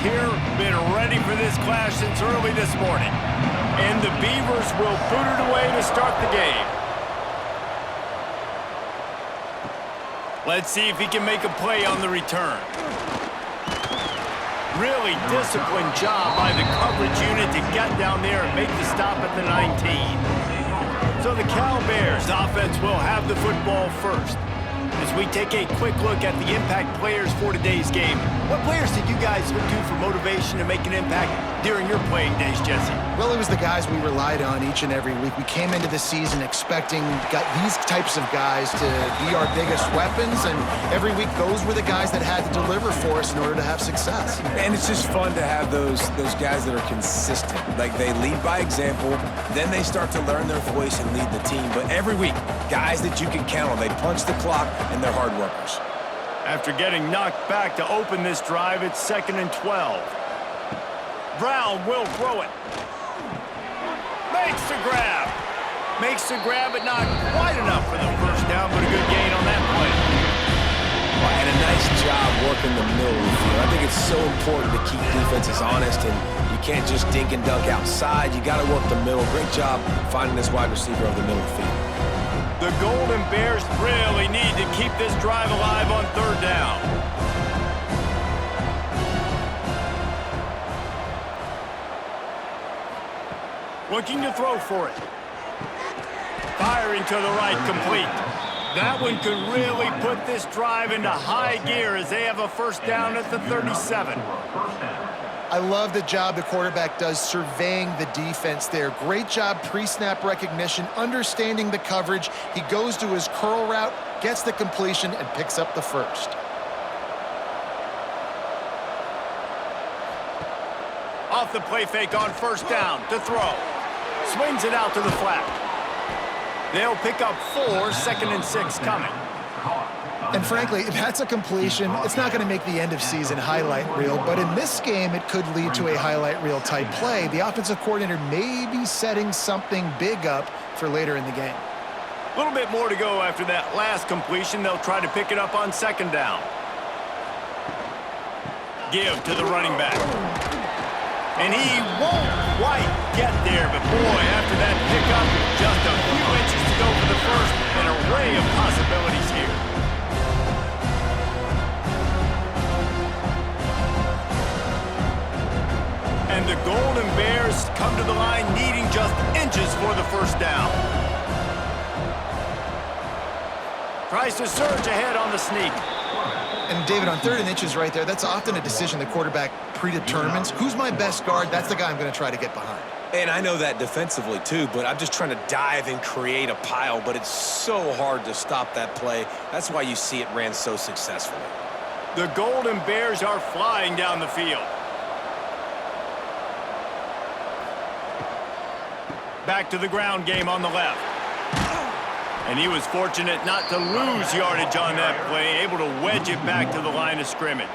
here, been ready for this clash since early this morning. And the Beavers will boot it away to start the game. Let's see if he can make a play on the return. Really disciplined job by the coverage unit to get down there and make the stop at the 19. So the Cal Bears offense will have the football first. As we take a quick look at the impact players for today's game, what players did you guys look to for motivation to make an impact during your playing days, Jesse? Well, it was the guys we relied on each and every week. We came into the season expecting these types of guys to be our biggest weapons, and every week those were the guys that had to deliver for us in order to have success. And it's just fun to have those guys that are consistent. Like, they lead by example, then they start to learn their voice and lead the team. But every week, guys that you can count on, they punch the clock, and they're hard workers. After getting knocked back to open this drive, it's 2nd and 12. Brown will throw it. Makes the grab. Makes the grab, but not quite enough for the first down, but a good gain on that play. Well, and a nice job working the middle of the field. I think it's so important to keep defenses honest, and you can't just dink and dunk outside. You got to work the middle. Great job finding this wide receiver over the middle of the field. The Golden Bears really need to keep this drive alive on 3rd down. Looking to throw for it. Firing to the right, complete. That one could really put this drive into high gear as they have a first down at the 37. I love the job the quarterback does surveying the defense there. Great job pre-snap recognition, understanding the coverage. He goes to his curl route, gets the completion, and picks up the first. Off the play fake on 1st down to throw. Swings it out to the flat. They'll pick up 4, 2nd and 6 coming. And frankly, if that's a completion, it's not going to make the end-of-season highlight reel. But in this game, it could lead to a highlight reel type play. The offensive coordinator may be setting something big up for later in the game. A little bit more to go after that last completion. They'll try to pick it up on 2nd down. Give to the running back. And he won't quite get there, but boy, after that pickup, just a few inches to go for the first. An array of possibilities here. And the Golden Bears come to the line needing just inches for the first down. Tries to surge ahead on the sneak. And David, on 3rd and inches right there, that's often a decision the quarterback predetermines. Who's my best guard? That's the guy I'm going to try to get behind. And I know that defensively, too, but I'm just trying to dive and create a pile, but it's so hard to stop that play. That's why you see it ran so successfully. The Golden Bears are flying down the field. Back to the ground game on the left. And he was fortunate not to lose yardage on that play, able to wedge it back to the line of scrimmage.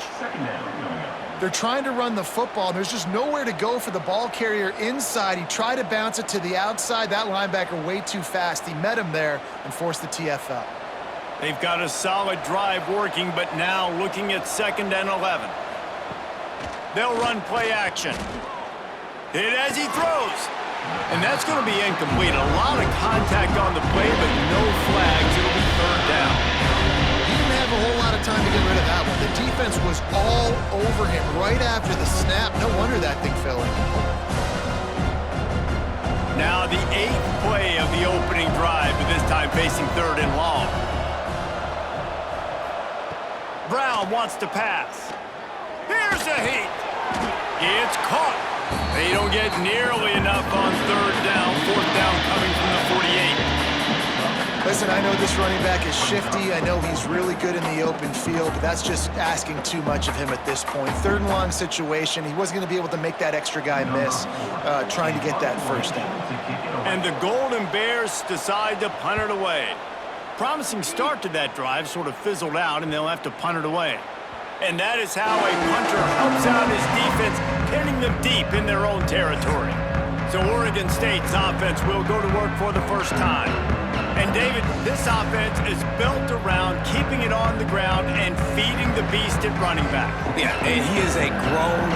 They're trying to run the football, and there's just nowhere to go for the ball carrier inside. He tried to bounce it to the outside. That linebacker way too fast. He met him there and forced the TFL. They've got a solid drive working, but now looking at 2nd and 11. They'll run play action. Hit as he throws. And that's going to be incomplete. A lot of contact on the play, but no flags. It'll be 3rd down. He didn't have a whole lot of time to get rid of that one. The defense was all over him right after the snap. No wonder that thing fell incomplete. Now the 8th play of the opening drive, but this time facing 3rd and long. Brown wants to pass. Here's the heat. It's caught. They don't get nearly enough on 3rd down. 4th down coming from the 48. Listen, I know this running back is shifty. I know he's really good in the open field, but that's just asking too much of him at this point. 3rd and long situation. He wasn't going to be able to make that extra guy miss trying to get that first down. And the Golden Bears decide to punt it away. Promising start to that drive sort of fizzled out, and they'll have to punt it away. And that is how a punter helps out his defense, pinning them deep in their own territory. So Oregon State's offense will go to work for the first time. And David, this offense is built around keeping it on the ground and feeding the beast at running back. Yeah, and he is a grown,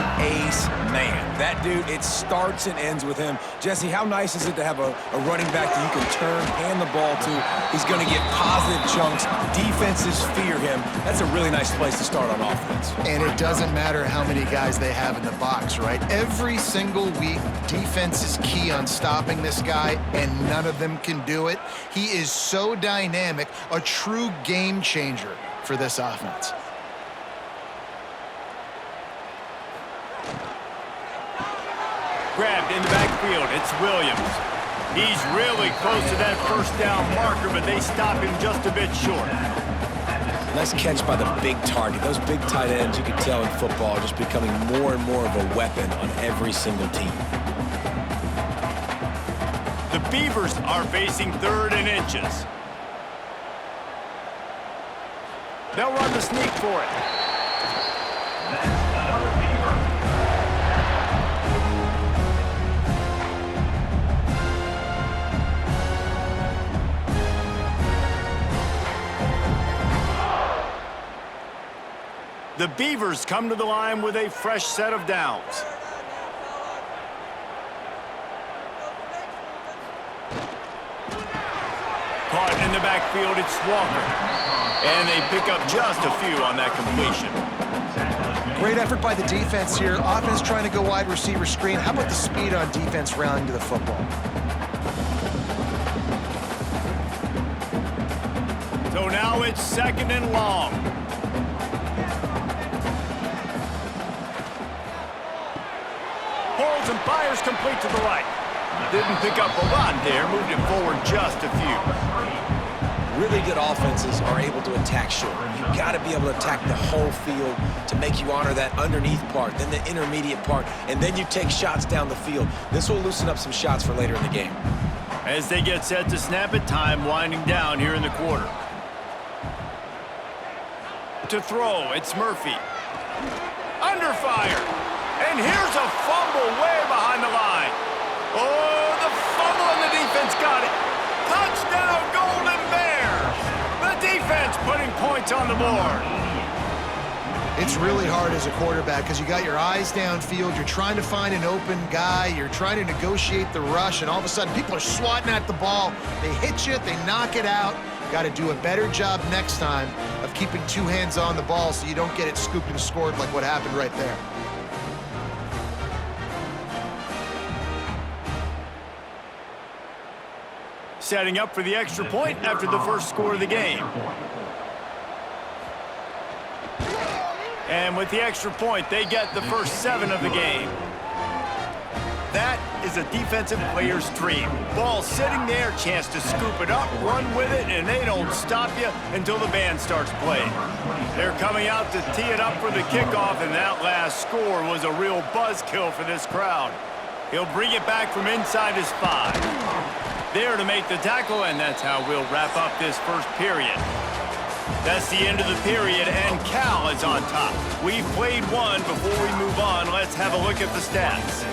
That dude, it starts and ends with him. Jesse, how nice is it to have a running back that you can turn, hand the ball to? He's going to get positive chunks. Defenses fear him. That's a really nice place to start on offense. And it doesn't matter how many guys they have in the box, right? Every single week, defense is key on stopping this guy, and none of them can do it. He is so dynamic, a true game changer for this offense. Grabbed in the backfield, it's Williams. He's really close to that first down marker, but they stop him just a bit short. Nice catch by the big target. Those big tight ends, you can tell in football, are just becoming more and more of a weapon on every single team. The Beavers are facing 3rd and inches. They'll run the sneak for it. The Beavers come to the line with a fresh set of downs. Caught in the backfield, it's Walker. And they pick up just a few on that completion. Great effort by the defense here. Offense trying to go wide receiver screen. How about the speed on defense rallying to the football? So now it's 2nd and long. Holds and fires complete to the right. Didn't pick up a lot there, moved it forward just a few. Really good offenses are able to attack short. You've got to be able to attack the whole field to make you honor that underneath part, then the intermediate part, and then you take shots down the field. This will loosen up some shots for later in the game. As they get set to snap it, time winding down here in the quarter. To throw, it's Murphy. Under fire. And here's a fumble way behind the line. Oh, the fumble and the defense got it. Touchdown, Golden Bears. The defense putting points on the board. It's really hard as a quarterback because you got your eyes downfield. You're trying to find an open guy. You're trying to negotiate the rush, and all of a sudden people are swatting at the ball. They hit you. They knock it out. Got to do a better job next time of keeping 2 hands on the ball so you don't get it scooped and scored like what happened right there. Setting up for the extra point after the first score of the game. And with the extra point, they get the first 7 of the game. That is a defensive player's dream. Ball sitting there, chance to scoop it up, run with it, and they don't stop you until the band starts playing. They're coming out to tee it up for the kickoff, and that last score was a real buzzkill for this crowd. He'll bring it back from inside his 5. There to make the tackle, and that's how we'll wrap up this first period. That's the end of the period, and Cal is on top. We've played one. Before we move on, let's have a look at the stats.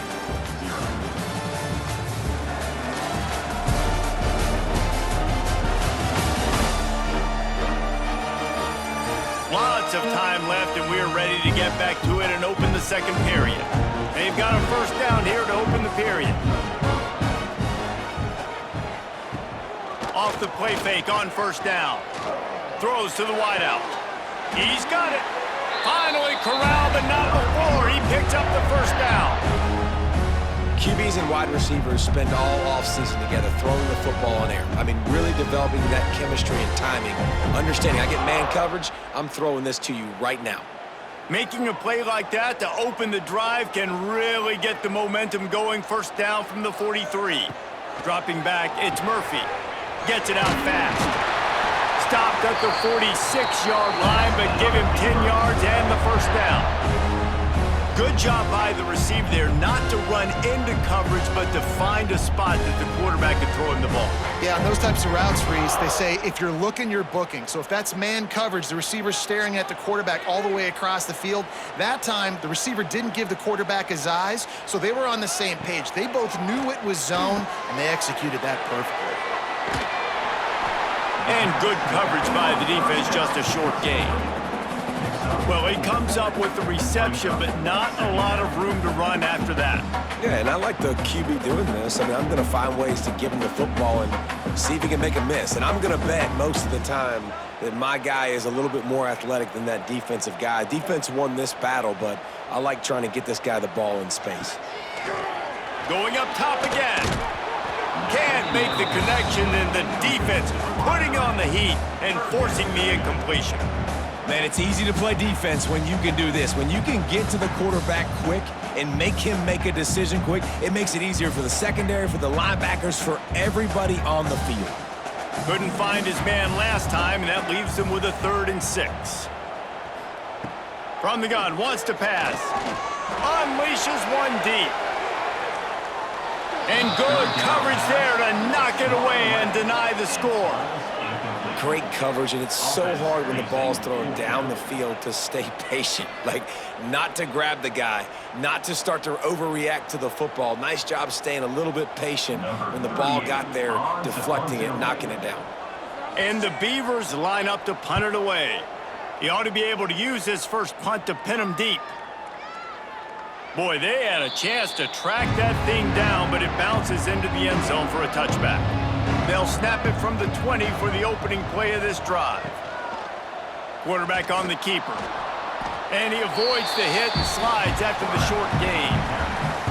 Lots of time left, and we're ready to get back to it and open the second period. They've got a first down here to open the period. Off the play fake on first down. Throws to the wideout. He's got it. Finally corralled, but not before. He picks up the first down. QBs and wide receivers spend all offseason together throwing the football in air. I mean, really developing that chemistry and timing. Understanding I get man coverage, I'm throwing this to you right now. Making a play like that to open the drive can really get the momentum going. First down from the 43. Dropping back, it's Murphy. Gets it out fast. Stopped at the 46-yard line, but give him 10 yards and the first down. Good job by the receiver there not to run into coverage, but to find a spot that the quarterback can throw him the ball. Yeah, on those types of routes, Reese, they say if you're looking, you're booking. So if that's man coverage, the receiver's staring at the quarterback all the way across the field. That time, the receiver didn't give the quarterback his eyes, so they were on the same page. They both knew it was zone, and they executed that perfectly. And good coverage by the defense, just a short gain. Well, he comes up with the reception, but not a lot of room to run after that. And I like the QB doing this. I mean, I'm going to find ways to give him the football and see if he can make a miss. And I'm going to bet most of the time that my guy is a little bit more athletic than that defensive guy. Defense won this battle, but I like trying to get this guy the ball in space. Going up top again. Can't make the connection, and the defense putting on the heat and forcing the incompletion. Man, it's easy to play defense when you can do this. When you can get to the quarterback quick and make him make a decision quick, it makes it easier for the secondary, for the linebackers, for everybody on the field. Couldn't find his man last time, and that leaves him with a 3rd and 6. From the gun, wants to pass. Unleashes one deep. And good coverage there to knock it away and deny the score. Great coverage, and it's so hard when the ball's thrown down the field to stay patient. Like, not to grab the guy, not to start to overreact to the football. Nice job staying a little bit patient when the ball got there, deflecting it, knocking it down. And the Beavers line up to punt it away. He ought to be able to use his first punt to pin him deep. Boy, they had a chance to track that thing down, but it bounces into the end zone for a touchback. They'll snap it from the 20 for the opening play of this drive. Quarterback on the keeper. And he avoids the hit and slides after the short gain.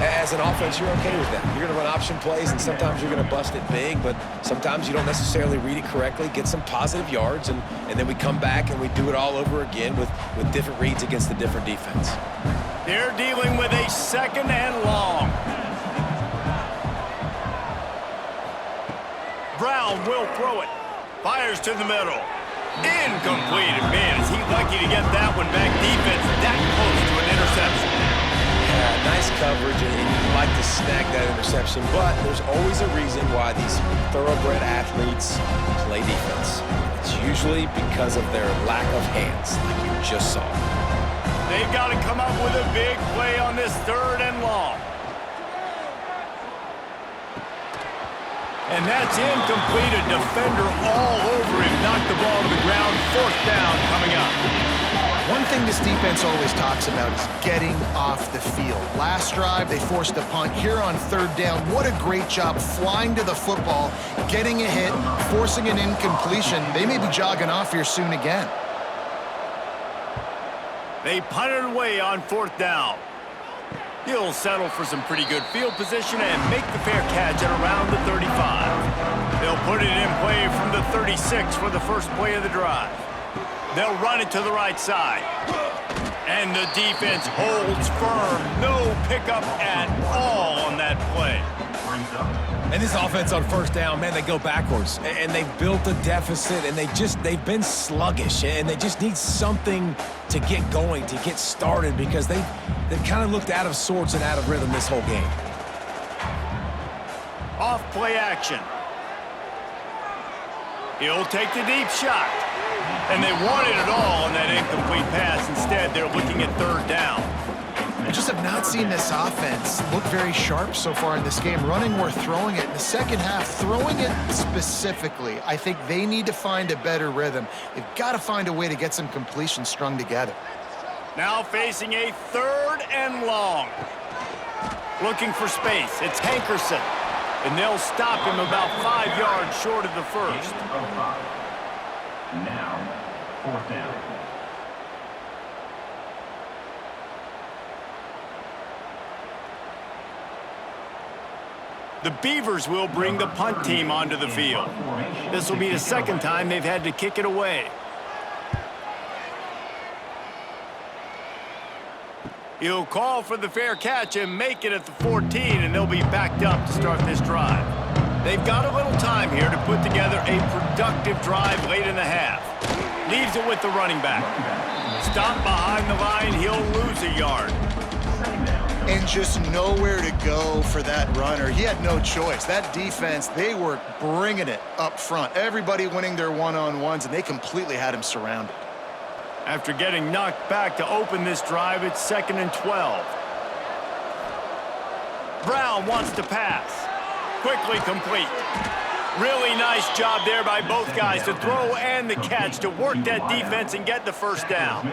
As an offense, you're okay with that. You're going to run option plays, and sometimes you're going to bust it big, but sometimes you don't necessarily read it correctly, get some positive yards, and then we come back and we do it all over again with different reads against the different defense. They're dealing with a 2nd and long. Brown will throw it. Fires to the middle. Incomplete. And man, is he lucky to get that one back. Defense that close to an interception. Yeah, nice coverage, and you'd like to snag that interception, but there's always a reason why these thoroughbred athletes play defense. It's usually because of their lack of hands, like you just saw. They've got to come up with a big play on this 3rd and long. And that's incomplete. A defender all over him. Knocked the ball to the ground. 4th down coming up. One thing this defense always talks about is getting off the field. Last drive, they forced a punt. Here on 3rd down, what a great job flying to the football, getting a hit, forcing an incompletion. They may be jogging off here soon again. They punt it away on 4th down. He'll settle for some pretty good field position and make the fair catch at around the 35. They'll put it in play from the 36 for the first play of the drive. They'll run it to the right side. And the defense holds firm. No pickup at all on that play. And this offense on 1st down, man, they go backwards. And they've built a deficit, and they've been sluggish. And they just need something to get going, to get started, because they've kind of looked out of sorts and out of rhythm this whole game. Off play action. He'll take the deep shot. And they wanted it all on that incomplete pass. Instead, they're looking at 3rd down. I just have not seen this offense look very sharp so far in this game. Running or throwing it in the second half, throwing it specifically. I think they need to find a better rhythm. They've got to find a way to get some completions strung together. Now facing a 3rd and long. Looking for space. It's Hankerson. And they'll stop him about 5 yards short of the first. Now, 4th down. The Beavers will bring the punt team onto the field. This will be the 2nd time they've had to kick it away. He'll call for the fair catch and make it at the 14, and they'll be backed up to start this drive. They've got a little time here to put together a productive drive late in the half. Leaves it with the running back. Stop behind the line, he'll lose a yard. And just nowhere to go for that runner. He had no choice. That defense, they were bringing it up front. Everybody winning their one-on-ones, and they completely had him surrounded. After getting knocked back to open this drive, it's 2nd and 12. Brown wants to pass. Quickly complete. Really nice job there by both guys to throw and the catch to work that defense and get the 1st down.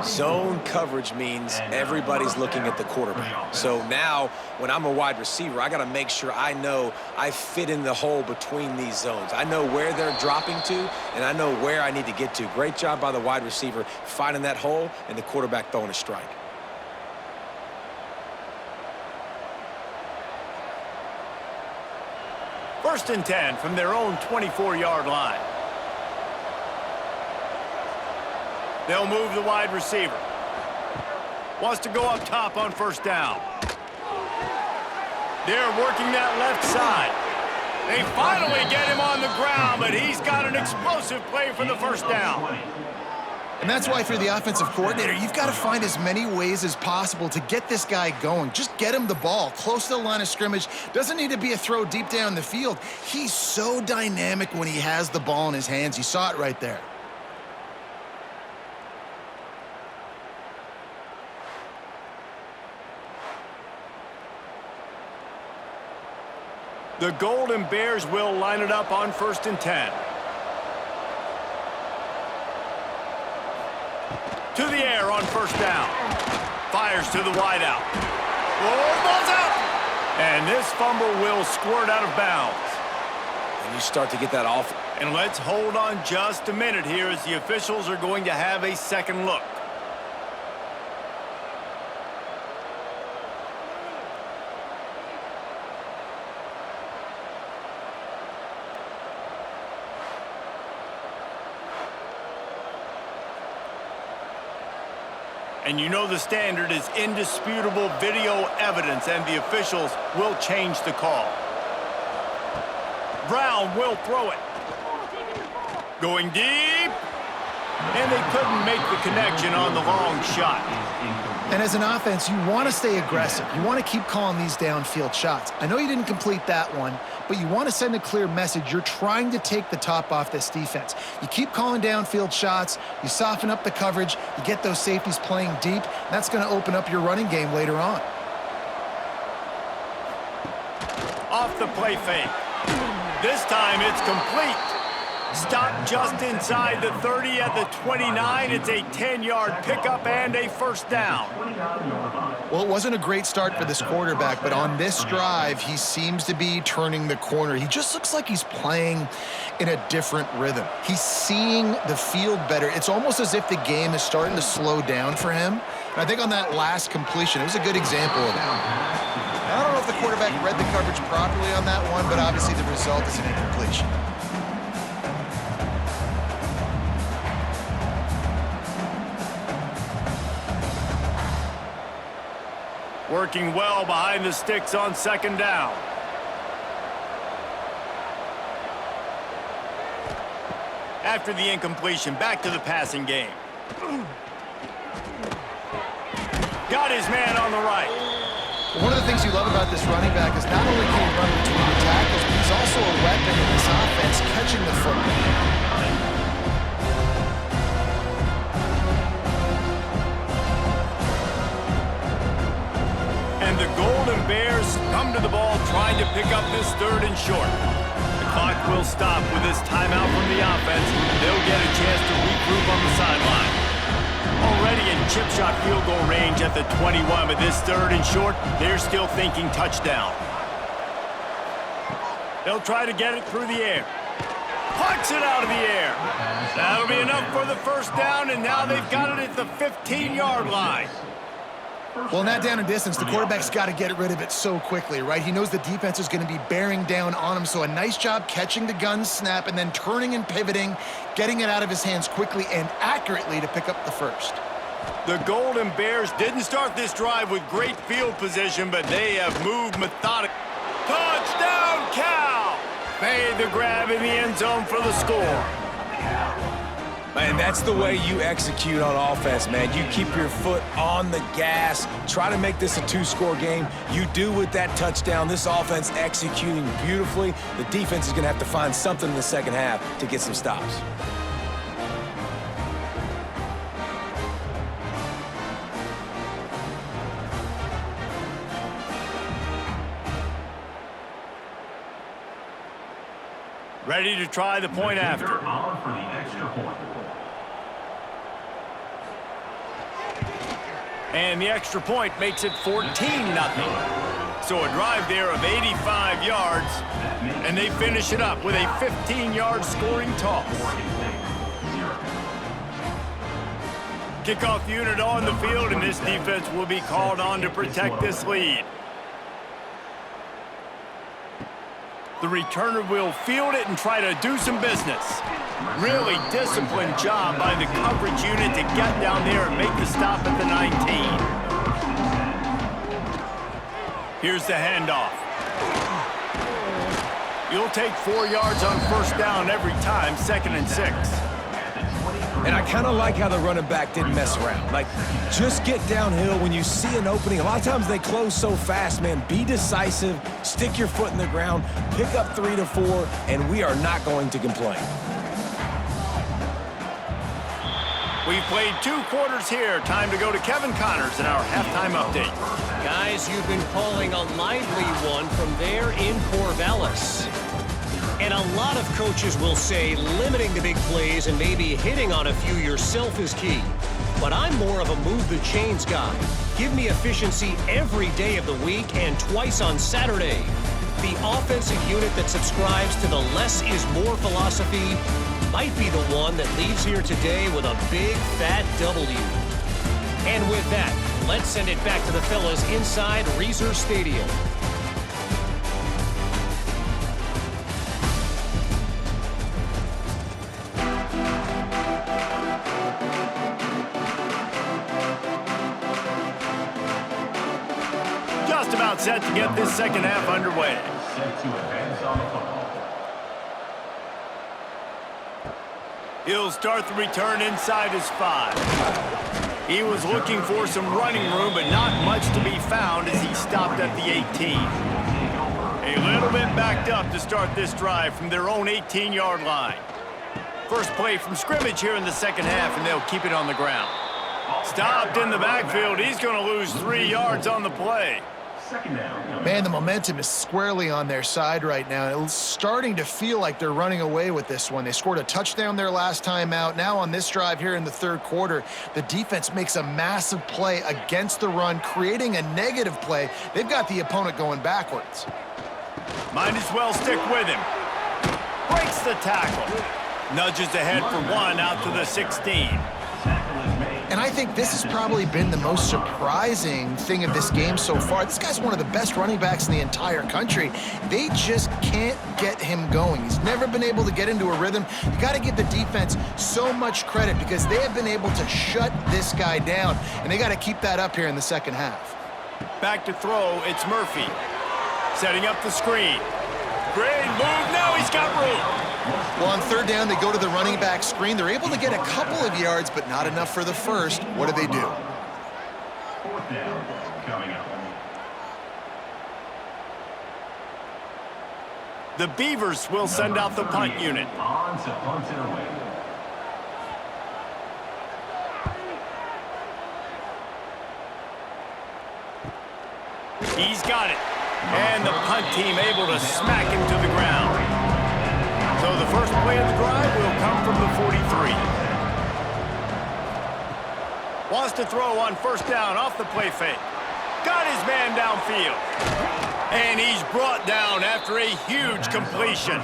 Zone coverage means everybody's looking at the quarterback. So now, when I'm a wide receiver, I got to make sure I know I fit in the hole between these zones. I know where they're dropping to, and I know where I need to get to. Great job by the wide receiver finding that hole and the quarterback throwing a strike. First and 10 from their own 24-yard line. They'll move the wide receiver. Wants to go up top on first down. They're working that left side. They finally get him on the ground, but he's got an explosive play for the first down. And that's why, for the offensive coordinator, you've got to find as many ways as possible to get this guy going. Just get him the ball close to the line of scrimmage. Doesn't need to be a throw deep down the field. He's so dynamic when he has the ball in his hands. You saw it right there. The Golden Bears will line it up on first and 10. To the air on first down. Fires to the wideout. Oh, ball's out! And this fumble will squirt out of bounds. And you start to get that off. And let's hold on just a minute here as the officials are going to have a second look. And you know the standard is indisputable video evidence, and the officials will change the call. Brown will throw it. Going deep. And they couldn't make the connection on the long shot. And as an offense, you want to stay aggressive. You want to keep calling these downfield shots. I know you didn't complete that one, but you want to send a clear message. You're trying to take the top off this defense. You keep calling downfield shots. You soften up the coverage. You get those safeties playing deep. That's going to open up your running game later on. Off the play fake. This time it's complete. Stopped just inside the 30 at the 29. It's a 10-yard pickup and a first down. Well, it wasn't a great start for this quarterback, but on this drive, he seems to be turning the corner. He just looks like he's playing in a different rhythm. He's seeing the field better. It's almost as if the game is starting to slow down for him. And I think on that last completion, it was a good example of that. I don't know if the quarterback read the coverage properly on that one, but obviously the result is an incompletion. Working well behind the sticks on second down. After the incompletion, back to the passing game. Got his man on the right. One of the things you love about this running back is not only can he run between the tackles, but he's also a weapon in this offense catching the football. And the Golden Bears come to the ball trying to pick up this third and short. The clock will stop with this timeout from the offense. They'll get a chance to regroup on the sideline. Already in chip shot field goal range at the 21, but this third and short, they're still thinking touchdown. They'll try to get it through the air. Punch it out of the air. That'll be enough for the first down, and now they've got it at the 15-yard line. Well, in that down and distance, the quarterback's got to get rid of it so quickly, right? He knows the defense is going to be bearing down on him, so a nice job catching the gun snap and then turning and pivoting, getting it out of his hands quickly and accurately to pick up the first. The Golden Bears didn't start this drive with great field position, but they have moved methodically. Touchdown, Cal! Made the grab in the end zone for the score. Man, that's the way you execute on offense, man. You keep your foot on the gas. Try to make this a two-score game. You do with that touchdown. This offense executing beautifully. The defense is going to have to find something in the second half to get some stops. Ready to try the point after. And the extra point makes it 14-0. So a drive there of 85 yards, and they finish it up with a 15-yard scoring toss. Kickoff unit on the field, and this defense will be called on to protect this lead. The returner will field it and try to do some business. Really disciplined job by the coverage unit to get down there and make the stop at the 19. Here's the handoff. You'll take 4 yards on first down every time, 2nd and 6. And I kind of like how the running back didn't mess around. Like, just get downhill when you see an opening. A lot of times they close so fast, man. Be decisive, stick your foot in the ground, pick up 3 to 4, and we are not going to complain. We've played 2 quarters here. Time to go to Kevin Connors in our halftime update. Guys, you've been calling a lively one from there in Corvallis. And a lot of coaches will say limiting the big plays and maybe hitting on a few yourself is key. But I'm more of a move the chains guy. Give me efficiency every day of the week and twice on Saturday. The offensive unit that subscribes to the less is more philosophy might be the one that leaves here today with a big fat W. And with that, let's send it back to the fellas inside Reser Stadium. Just about set to get this second half underway. Set to advance on the football. He'll start the return inside his 5. He was looking for some running room, but not much to be found as he stopped at the 18. A little bit backed up to start this drive from their own 18-yard line. First play from scrimmage here in the second half, and they'll keep it on the ground. Stopped in the backfield. He's going to lose 3 yards on the play. Man, the momentum is squarely on their side right now. It's starting to feel like they're running away with this one. They scored a touchdown their last time out. Now on this drive here in the third quarter, the defense makes a massive play against the run, creating a negative play. They've got the opponent going backwards. Might as well stick with him. Breaks the tackle. Nudges ahead for 1 out to the 16. And I think this has probably been the most surprising thing of this game so far. This guy's one of the best running backs in the entire country. They just can't get him going. He's never been able to get into a rhythm. You got to give the defense so much credit because they have been able to shut this guy down, and they got to keep that up here in the second half. Back to throw, it's Murphy. Setting up the screen. Great move, now he's got room. Well, on third down, they go to the running back screen. They're able to get a couple of yards, but not enough for the first. What do? 4th down coming up. The Beavers will send out the punt unit. On to punt it away. He's got it. And the punt team able to smack him to the ground. So the first play of the drive will come from the 43. Wants to throw on first down off the play fake. Got his man downfield. And he's brought down after a huge completion.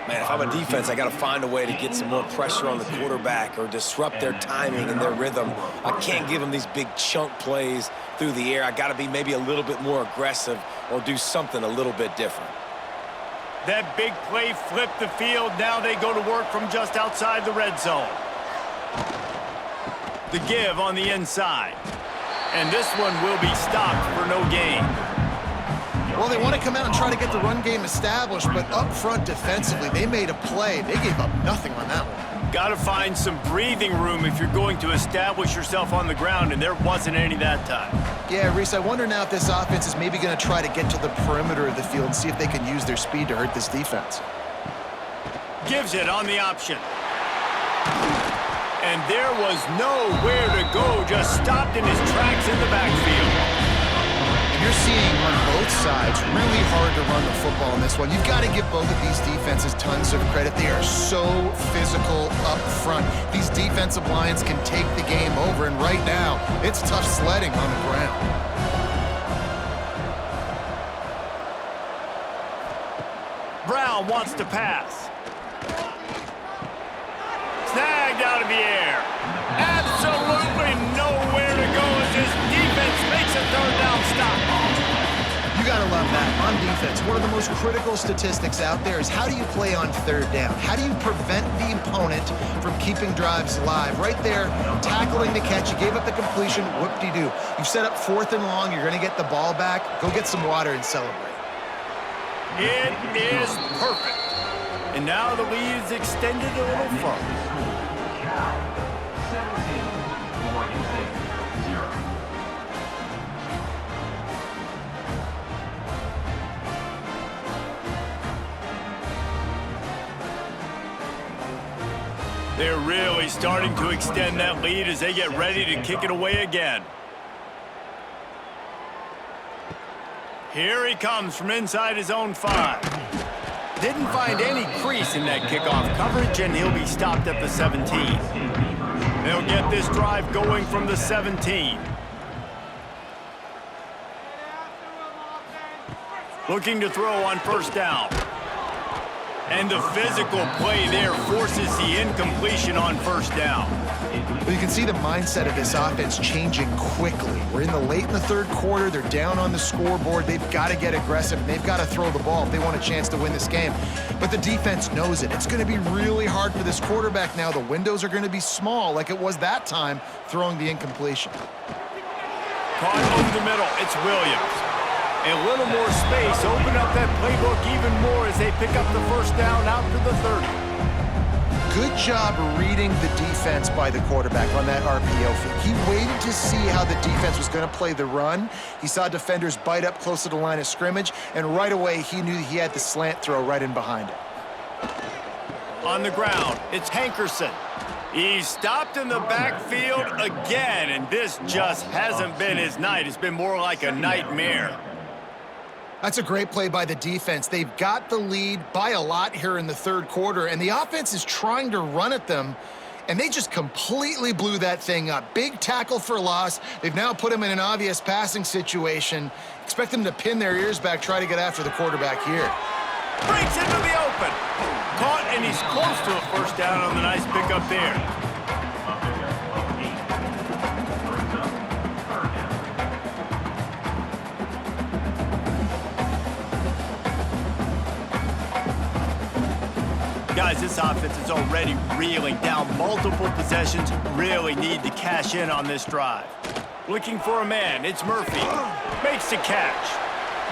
Man, if I'm a defense, I got to find a way to get some more pressure on the quarterback or disrupt their timing and their rhythm. I can't give them these big chunk plays through the air. I got to be maybe a little bit more aggressive or do something a little bit different. That big play flipped the field. Now they go to work from just outside the red zone. The give on the inside. And this one will be stopped for no gain. Well, they want to come out and try to get the run game established, but up front defensively, they made a play. They gave up nothing on that one. Got to find some breathing room if you're going to establish yourself on the ground, and there wasn't any that time. Yeah, Reese, I wonder now if this offense is maybe going to try to get to the perimeter of the field and see if they can use their speed to hurt this defense. Gives it on the option. And there was nowhere to go, just stopped in his tracks in the backfield. And you're seeing on both sides. Really hard to run the football in this one. You've got to give both of these defenses tons of credit. They are so physical up front. These defensive lines can take the game over, and right now, it's tough sledding on the ground. Brown wants to pass. Snagged out of the air. Absolutely nowhere to go as this defense makes a third down stop. You gotta love that. On defense, one of the most critical statistics out there is how do you play on third down? How do you prevent the opponent from keeping drives alive? Right there, tackling the catch. You gave up the completion. Whoop-de-doo. You've set up 4th and long. You're gonna get the ball back. Go get some water and celebrate. It is perfect. And now the lead is extended a little further. Cal, 17. Oregon State, 0. They're really starting to extend that lead as they get ready to kick it away again. Here he comes from inside his own 5. Didn't find any crease in that kickoff coverage, and he'll be stopped at the 17. They'll get this drive going from the 17. Looking to throw on first down. And the physical play there forces the incompletion on first down. Well, you can see the mindset of this offense changing quickly. We're late in the third quarter. They're down on the scoreboard. They've got to get aggressive, and they've got to throw the ball if they want a chance to win this game. But the defense knows it. It's going to be really hard for this quarterback now. The windows are going to be small like it was that time throwing the incompletion. Caught over the middle. It's Williams. A little more space. Open up that playbook even more as they pick up the first down out to the 30. Good job reading the defense by the quarterback on that RPO fake. He waited to see how the defense was going to play the run. He saw defenders bite up close to the line of scrimmage, and right away he knew he had the slant throw right in behind it. On the ground, it's Hankerson. He's stopped in the backfield again, and this just hasn't been his night. It's been more like a nightmare. That's a great play by the defense. They've got the lead by a lot here in the third quarter, and the offense is trying to run at them, and they just completely blew that thing up. Big tackle for loss. They've now put him in an obvious passing situation. Expect them to pin their ears back, try to get after the quarterback here. Breaks into the open. Caught, and he's close to a first down on the nice pickup there. Guys, this offense is already reeling down multiple possessions. Really need to cash in on this drive. Looking for a man. It's Murphy. Makes the catch.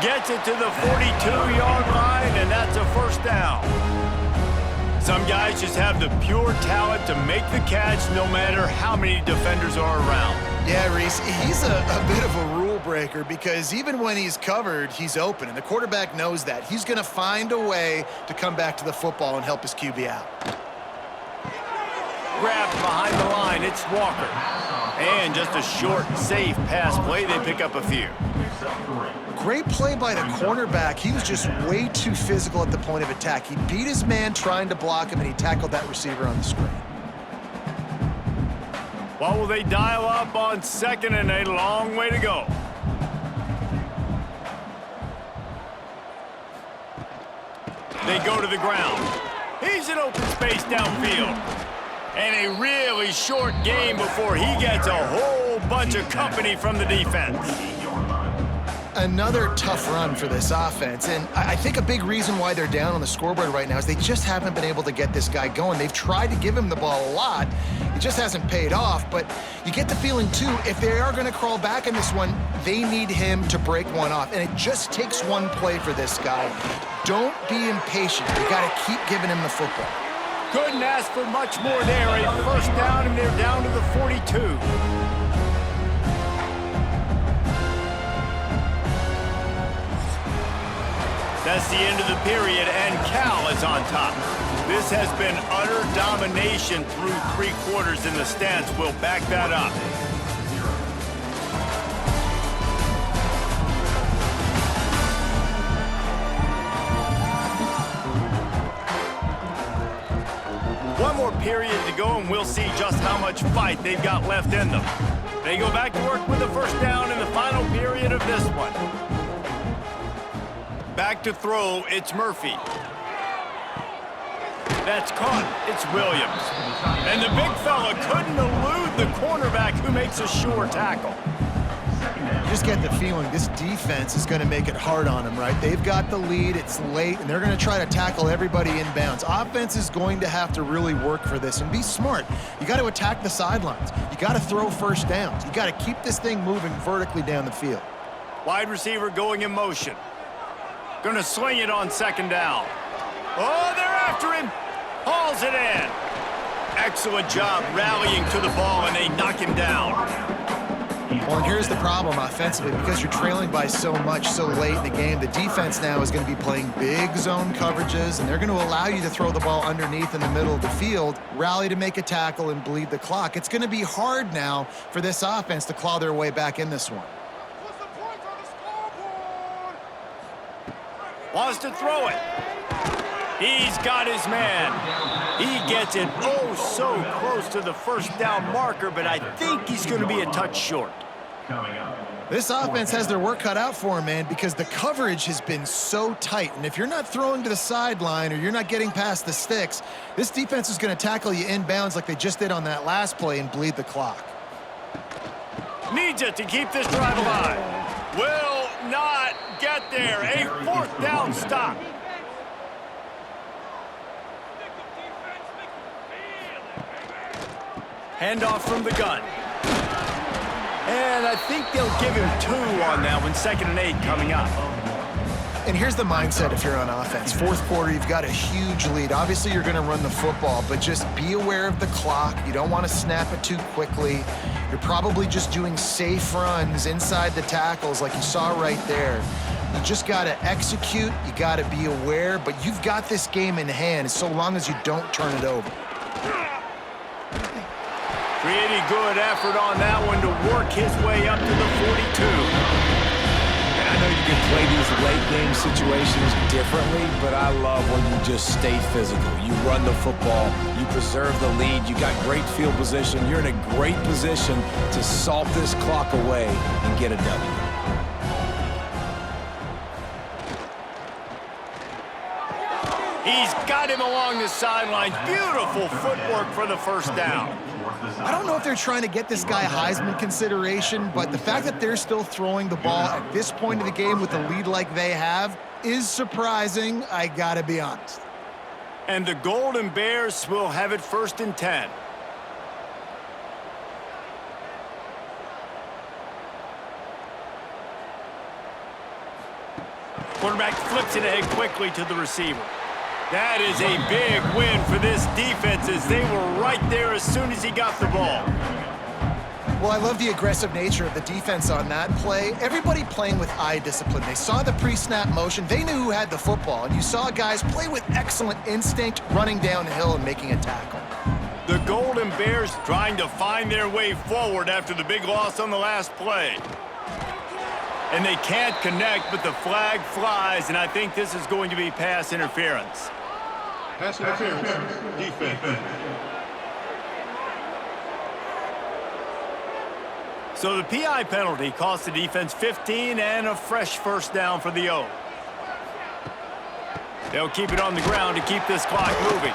Gets it to the 42-yard line, and that's a first down. Some guys just have the pure talent to make the catch no matter how many defenders are around. Yeah, Reese, he's a bit of a rule breaker because even when he's covered, he's open, and the quarterback knows that. He's going to find a way to come back to the football and help his QB out. Grabbed behind the line, it's Walker. And just a short, safe pass play, they pick up a few. Great play by the cornerback. He was just way too physical at the point of attack. He beat his man trying to block him, and he tackled that receiver on the screen. What will they dial up on second and a long way to go? They go to the ground. He's in open space downfield. And a really short game before he gets a whole bunch of company from the defense. Another tough run for this offense, and I think a big reason why they're down on the scoreboard right now is they just haven't been able to get this guy going. They've tried to give him the ball a lot. It just hasn't paid off, but you get the feeling, too, if they are going to crawl back in this one, they need him to break one off, and it just takes one play for this guy. Don't be impatient. You got to keep giving him the football. Couldn't ask for much more there. A first down, and they're down to the 42. That's the end of the period, and Cal is on top. This has been utter domination through 3 quarters, and the stats will back that up. period to go, and we'll see just how much fight they've got left in them. They go back to work with the first down in the final period of this one. Back to throw, it's Murphy. That's caught, it's Williams. And the big fella couldn't elude the cornerback who makes a sure tackle. You just get the feeling this defense is going to make it hard on them, right? They've got the lead, it's late, and they're going to try to tackle everybody inbounds. Offense is going to have to really work for this and be smart. You got to attack the sidelines. You got to throw first downs. You got to keep this thing moving vertically down the field. Wide receiver going in motion. Going to sling it on second down. Oh, they're after him. Hauls it in. Excellent job rallying to the ball, and they knock him down. Well, and here's the problem offensively. Because you're trailing by so much so late in the game, the defense now is going to be playing big zone coverages, and they're going to allow you to throw the ball underneath in the middle of the field, rally to make a tackle, and bleed the clock. It's going to be hard now for this offense to claw their way back in this one. Wants to throw it. He's got his man. He gets it oh so close to the first down marker, but I think he's going to be a touch short. This offense has their work cut out for them, man, because the coverage has been so tight. And if you're not throwing to the sideline or you're not getting past the sticks, this defense is going to tackle you inbounds like they just did on that last play and bleed the clock. Needs it to keep this drive alive. Will not get there. A fourth down stop. Handoff from the gun. And I think they'll give him 2 on that one. 2nd and 8 coming up. And here's the mindset if you're on offense. Fourth quarter, you've got a huge lead. Obviously, you're going to run the football, but just be aware of the clock. You don't want to snap it too quickly. You're probably just doing safe runs inside the tackles like you saw right there. You just got to execute. You got to be aware, but you've got this game in hand so long as you don't turn it over. Pretty good effort on that one to work his way up to the 42. And I know you can play these late game situations differently, but I love when you just stay physical. You run the football, you preserve the lead, you got great field position, you're in a great position to salt this clock away and get a W. He's got him along the sidelines. Beautiful footwork for the first down. I don't know if they're trying to get this guy Heisman consideration, but the fact that they're still throwing the ball at this point of the game with a lead like they have is surprising, I gotta be honest. And the Golden Bears will have it 1st and 10. Quarterback flips it ahead quickly to the receiver. That is a big win for this defense as they were right there as soon as he got the ball. Well, I love the aggressive nature of the defense on that play. Everybody playing with eye discipline. They saw the pre-snap motion. They knew who had the football, and you saw guys play with excellent instinct, running downhill and making a tackle. The Golden Bears trying to find their way forward after the big loss on the last play. And they can't connect, but the flag flies, and I think this is going to be pass interference. Pass interference, defense. So the PI penalty cost the defense 15 and a fresh first down for the O. They'll keep it on the ground to keep this clock moving.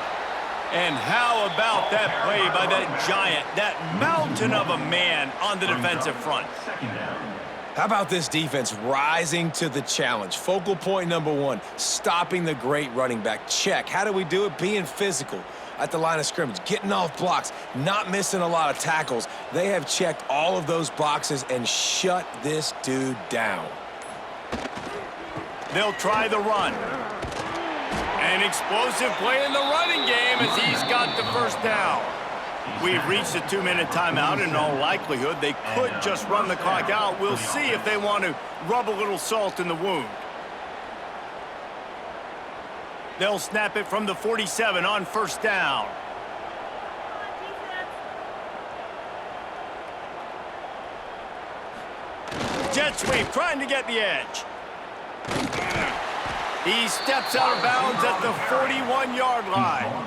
And how about that play by that giant, that mountain of a man on the defensive front? How about this defense rising to the challenge? Focal point number 1, stopping the great running back. Check. How do we do it? Being physical at the line of scrimmage, getting off blocks, not missing a lot of tackles. They have checked all of those boxes and shut this dude down. They'll try the run. An explosive play in the running game as he's got the first down. We've reached a 2-minute timeout. In all likelihood, they could just run the clock out. We'll see if they want to rub a little salt in the wound. They'll snap it from the 47 on first down. Jet sweep, trying to get the edge. He steps out of bounds at the 41-yard line.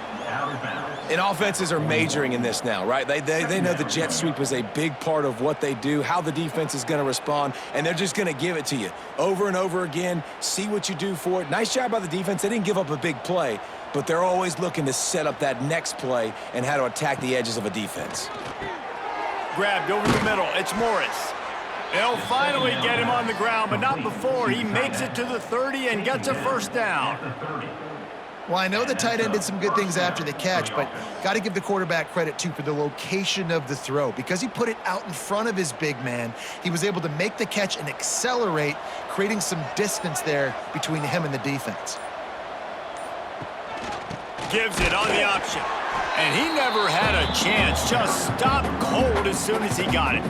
And offenses are majoring in this now, right? They know the jet sweep is a big part of what they do, how the defense is going to respond, and they're just going to give it to you over and over again, see what you do for it. Nice job by the defense. They didn't give up a big play, but they're always looking to set up that next play and how to attack the edges of a defense. Grabbed over the middle. It's Morris. They'll finally get him on the ground, but not before he makes it to the 30 and gets a first down. Well, I know the tight end did some good things after the catch, but got to give the quarterback credit, too, for the location of the throw. Because he put it out in front of his big man, he was able to make the catch and accelerate, creating some distance there between him and the defense. Gives it on the option. And he never had a chance. Just stopped cold as soon as he got it.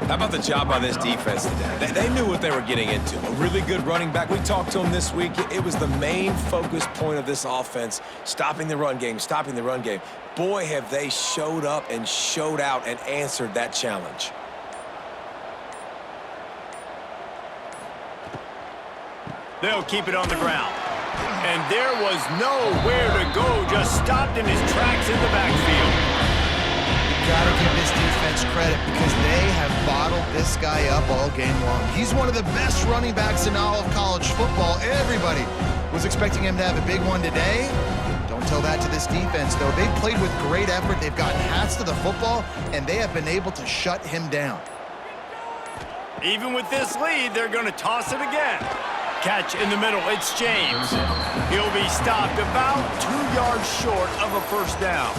How about the job by this defense today? They knew what they were getting into. A really good running back. We talked to him this week. It was the main focus point of this offense, stopping the run game, stopping the run game. Boy, have they showed up and showed out and answered that challenge. They'll keep it on the ground. And there was nowhere to go, just stopped in his tracks in the backfield. Got to give this defense credit because they have bottled this guy up all game long. He's one of the best running backs in all of college football. Everybody was expecting him to have a big one today. Don't tell that to this defense, though. They've played with great effort. They've gotten hats to the football, and they have been able to shut him down. Even with this lead, they're going to toss it again. Catch in the middle. It's James. He'll be stopped about 2 yards short of a first down.